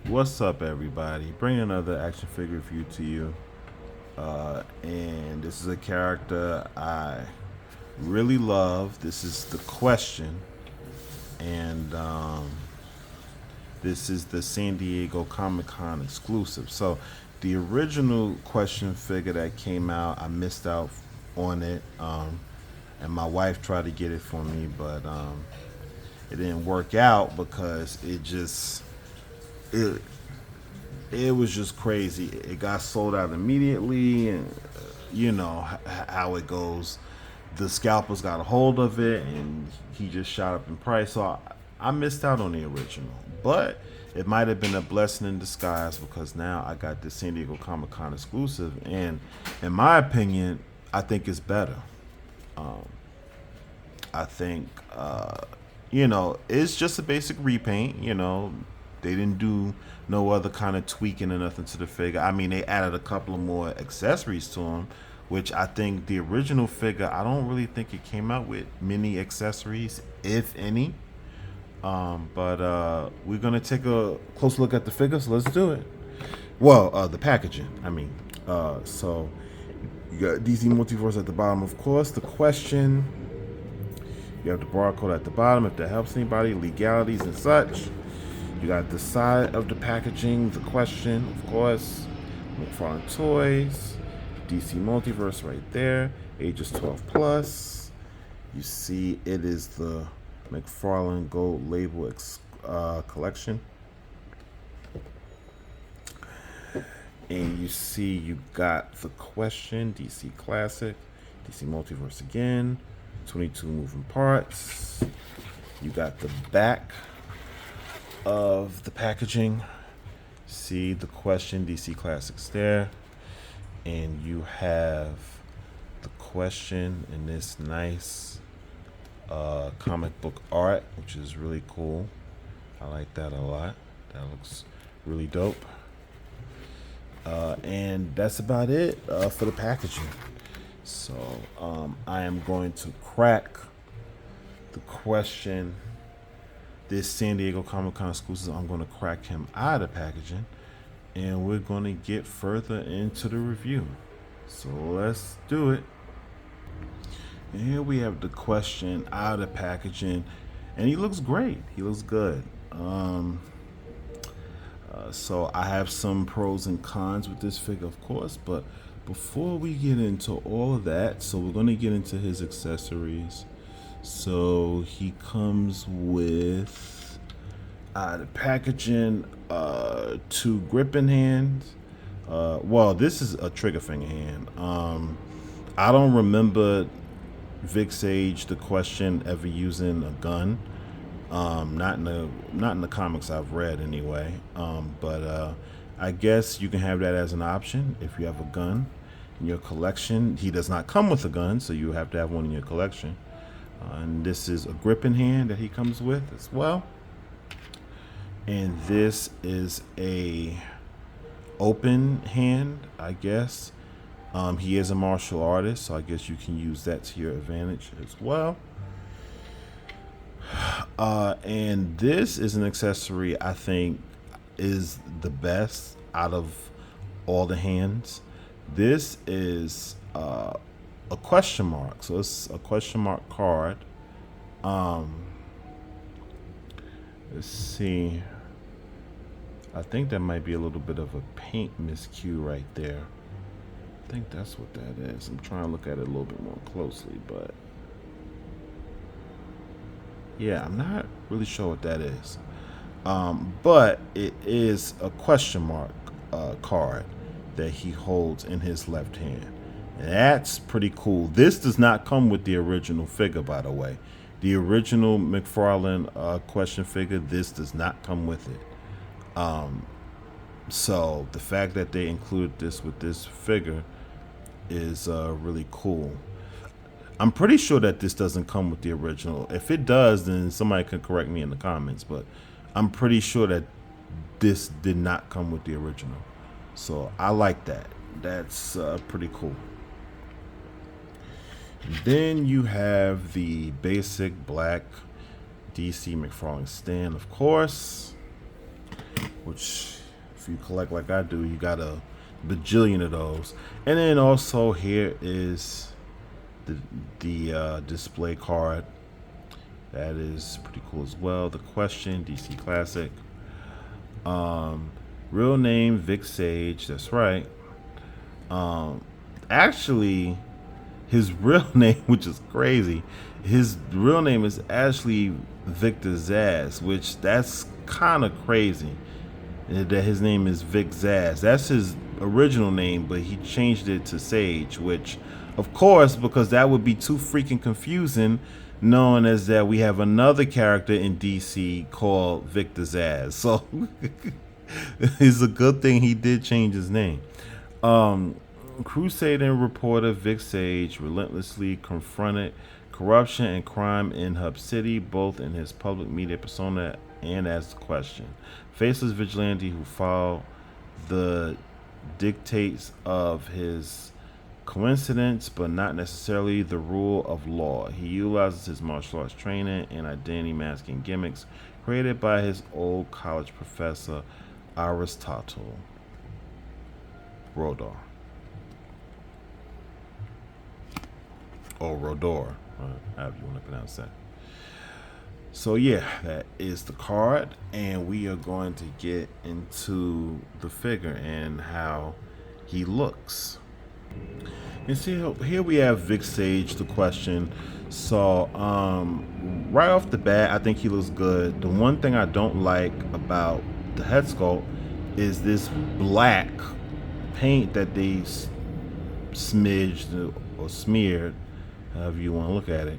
What's up, everybody? Bring another action figure review to you. And this is a character I really love. This is the Question. And this is the San Diego Comic Con exclusive. So, the original Question figure that came out, I missed out on it. And my wife tried to get it for me, but it didn't work out because it it was just crazy. It got sold out immediately, and you know how it goes. The scalpers got a hold of it, and he just shot up in price. So I missed out on the original, but it might have been a blessing in disguise because now I got this San Diego Comic Con exclusive, and in my opinion, I think it's better. I think it's just a basic repaint. They didn't do no other kind of tweaking or nothing to the figure. I mean, they added a couple of more accessories to him, which I think the original figure, I don't really think it came out with many accessories, if any. But we're gonna take a close look at the figure, so let's do it. Well, the packaging. So you got DC Multiverse at the bottom, of course. The Question. You have the barcode at the bottom if that helps anybody, legalities and such. You got the side of the packaging, the Question, of course. McFarlane Toys, DC Multiverse right there, ages 12 plus. You see it is the McFarlane Gold Label collection. And you see you got the Question, DC Classic, DC Multiverse again, 22 moving parts. You got the back of the packaging. See the Question, DC Classics there. And you have the Question in this nice comic book art, which is really cool. I like that a lot. That looks really dope. And that's about it for the packaging. So I am going to crack the Question. This San Diego Comic Con exclusive, I'm going to crack him out of the packaging. And we're going to get further into the review. So let's do it. And here we have the Question out of the packaging. And he looks great. He looks good. So I have some pros and cons with this figure, of course, but before we get into all of that, so we're going to get into his accessories. So he comes with the packaging, 2 gripping hands. Well, this is a trigger finger hand. I don't remember Vic Sage, the Question, ever using a gun. Not in the comics I've read anyway. But I guess you can have that as an option if you have a gun in your collection. He does not come with a gun, so you have to have one in your collection. And this is a gripping hand that he comes with as well. And this is a open hand, I guess. He is a martial artist, so I guess you can use that to your advantage as well. And this is an accessory I think is the best out of all the hands. This is a question mark. So it's a question mark card. Let's see. I think that might be a little bit of a paint miscue right there. I think that's what that is. I'm trying to look at it a little bit more closely, but yeah, I'm not really sure what that is. But it is a question mark card that he holds in his left hand. And that's pretty cool. This does not come with the original figure, by the way. The original McFarlane Question figure, this does not come with it. So the fact that they included this with this figure is really cool. I'm pretty sure that this doesn't come with the original. If it does, then somebody can correct me in the comments, but I'm pretty sure that this did not come with the original. So I like that. That's pretty cool. And then you have the basic black DC McFarlane stand, of course, which if you collect like I do, you got a bajillion of those. And then also here is the display card. That is pretty cool as well. The question, DC Classic. Real name Vic Sage. That's right. Actually, his real name, which is crazy, his real name is actually Victor Zsasz, which that's kind of crazy. That his name is Vic Zsasz. That's his original name, but he changed it to Sage, which, of course, because that would be too freaking confusing, knowing as that we have another character in DC called Victor Zsasz. So it's a good thing he did change his name. Crusading reporter Vic Sage relentlessly confronted corruption and crime in Hub City, both in his public media persona and as the question. Faceless vigilante who followed the dictates of his coincidence, but not necessarily the rule of law. He utilizes his martial arts training and identity masking gimmicks created by his old college professor, Aristotle Rodor. Or Rodor, however you want to pronounce that. So yeah, that is the card, and we are going to get into the figure and how he looks. And see, here we have Vic Sage, the question. So right off the bat, I think he looks good. The one thing I don't like about the head sculpt is this black paint that they smidged or smeared, however you want to look at it,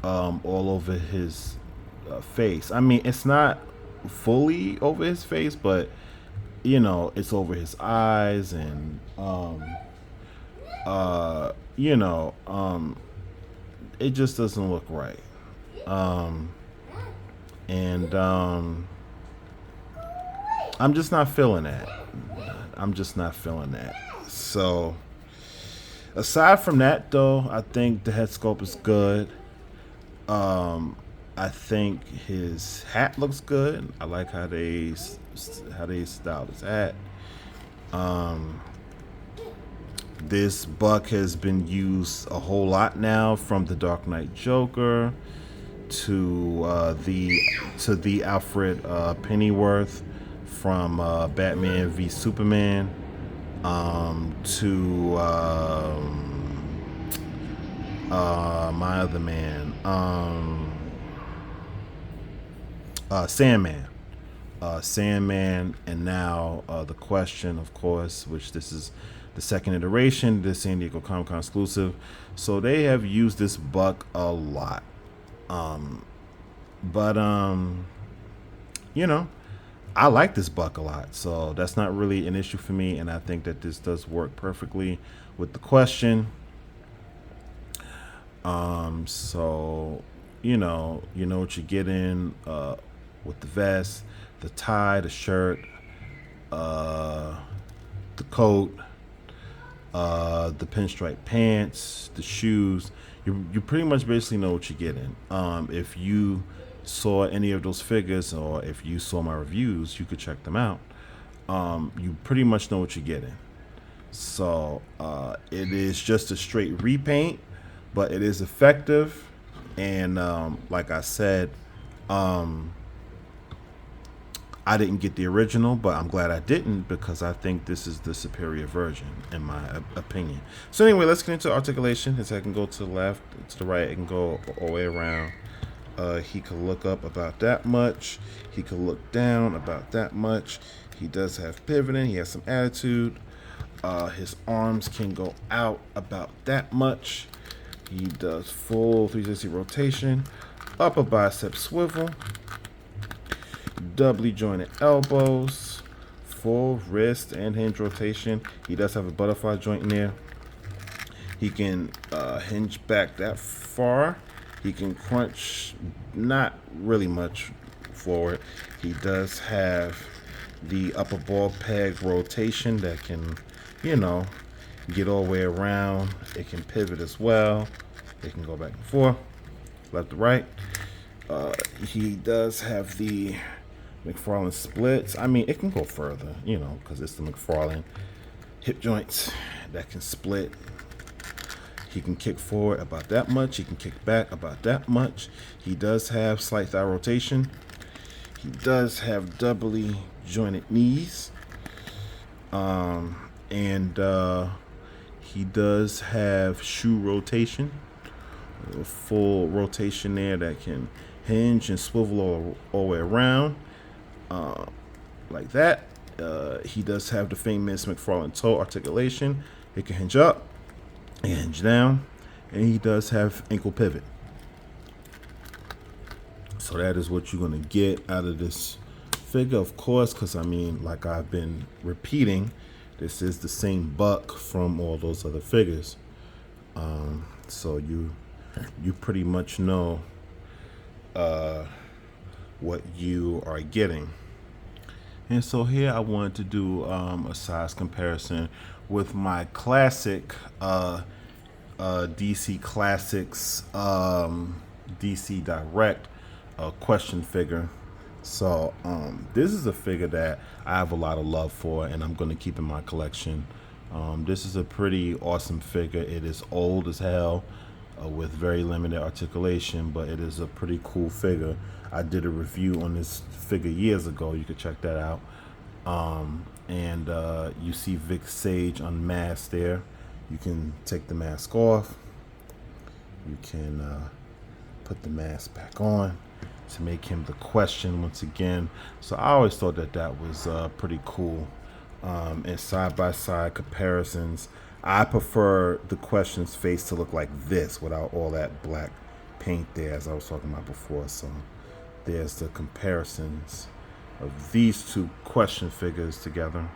all over his face. I mean, it's not fully over his face, but you know, it's over his eyes, and it just doesn't look right. I'm just not feeling that. So aside from that, though, I think the head sculpt is good. I think his hat looks good. I like how they styled his hat. This buck has been used a whole lot now, from the Dark Knight Joker to the Alfred Pennyworth from Batman v Superman, to my other man, Sandman, and now the question, of course, which this is the second iteration, the San Diego Comic-Con exclusive. So they have used this buck a lot. I like this buck a lot, so that's not really an issue for me, and I think that this does work perfectly with the question. So you know what you get in with the vest, the tie, the shirt, the coat, the pinstripe pants, the shoes. You pretty much basically know what you're getting. If you saw any of those figures, or if you saw my reviews, you could check them out. You pretty much know what you're getting. So it is just a straight repaint, but it is effective. And like I said, I didn't get the original, but I'm glad I didn't, because I think this is the superior version, in my opinion. So anyway, let's get into articulation. His head can go to the left, to the right, it can go all the way around. He could look up about that much. He could look down about that much. He does have pivoting. He has some attitude. His arms can go out about that much. He does full 360 rotation. Upper bicep swivel. Doubly jointed elbows. Full wrist and hinge rotation. He does have a butterfly joint in there. He can hinge back that far. He can crunch not really much forward. He does have the upper ball peg rotation that can, get all the way around. It can pivot as well. It can go back and forth, left to right. He does have the McFarlane splits. I mean, it can go further, you know, because it's the McFarlane hip joints that can split. He can kick forward about that much. He can kick back about that much. He does have slight thigh rotation. He does have doubly jointed knees. And he does have shoe rotation. A full rotation there that can hinge and swivel all the way around. Like that. He does have the famous McFarlane toe articulation. It can hinge up and hinge down, and he does have ankle pivot. So that is what you're going to get out of this figure, of course, because I mean, like I've been repeating, this is the same buck from all those other figures. So you pretty much know what you are getting. And so here I wanted to do a size comparison with my classic DC Classics DC Direct question figure. So this is a figure that I have a lot of love for, and I'm going to keep in my collection. This is a pretty awesome figure. It is old as hell with very limited articulation, but it is a pretty cool figure. I did a review on this figure years ago. You could check that out. And you see Vic Sage unmasked there. You can take the mask off. You can put the mask back on to make him the question once again. So I always thought that that was pretty cool. And side-by-side comparisons, I prefer the question's face to look like this without all that black paint there, as I was talking about before. So there's the comparisons of these two question figures together.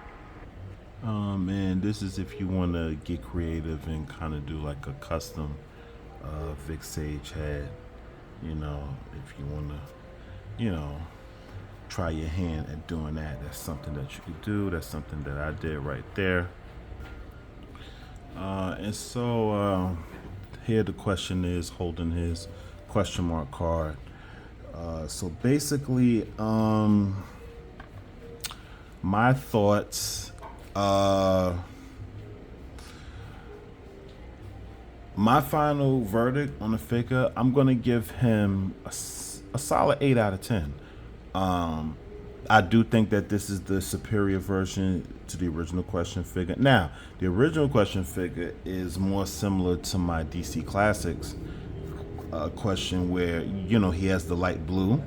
And this is if you want to get creative and kind of do like a custom Vic Sage head. You know, if you want to, you know, try your hand at doing that, that's something that you could do. That's something that I did right there. And so here the question is holding his question mark card. So basically, my thoughts, my final verdict on the figure, I'm going to give him a solid 8 out of 10. I do think that this is the superior version to the original question figure. Now, the original question figure is more similar to my DC Classics question where, you know, he has the light blue.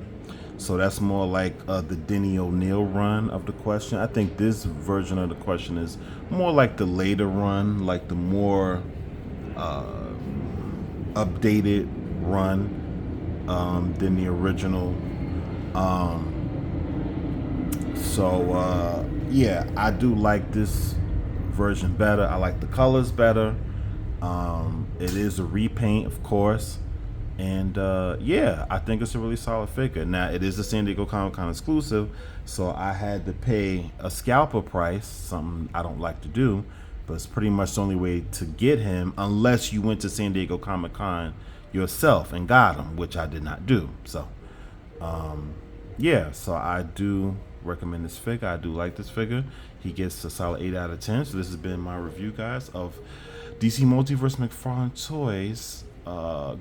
So that's more like the Denny O'Neil run of the question. I think this version of the question is more like the later run, like the more updated run than the original. So yeah, I do like this version better. I like the colors better. It is a repaint, of course. And yeah, I think it's a really solid figure. Now, it is a San Diego Comic-Con exclusive, so I had to pay a scalper price, something I don't like to do, but it's pretty much the only way to get him, unless you went to San Diego Comic-Con yourself and got him, which I did not do. So, yeah, so I do recommend this figure. I do like this figure. He gets a solid 8 out of 10. So this has been my review, guys, of DC Multiverse Mcfarlane Toys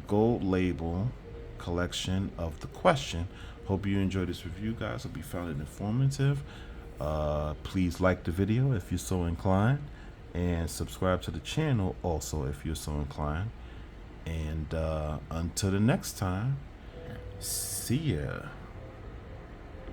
gold label collection of the question. Hope you enjoyed this review, guys. Hope you found it informative. Please like the video if you're so inclined, and subscribe to the channel also if you're so inclined. And until the next time, see ya.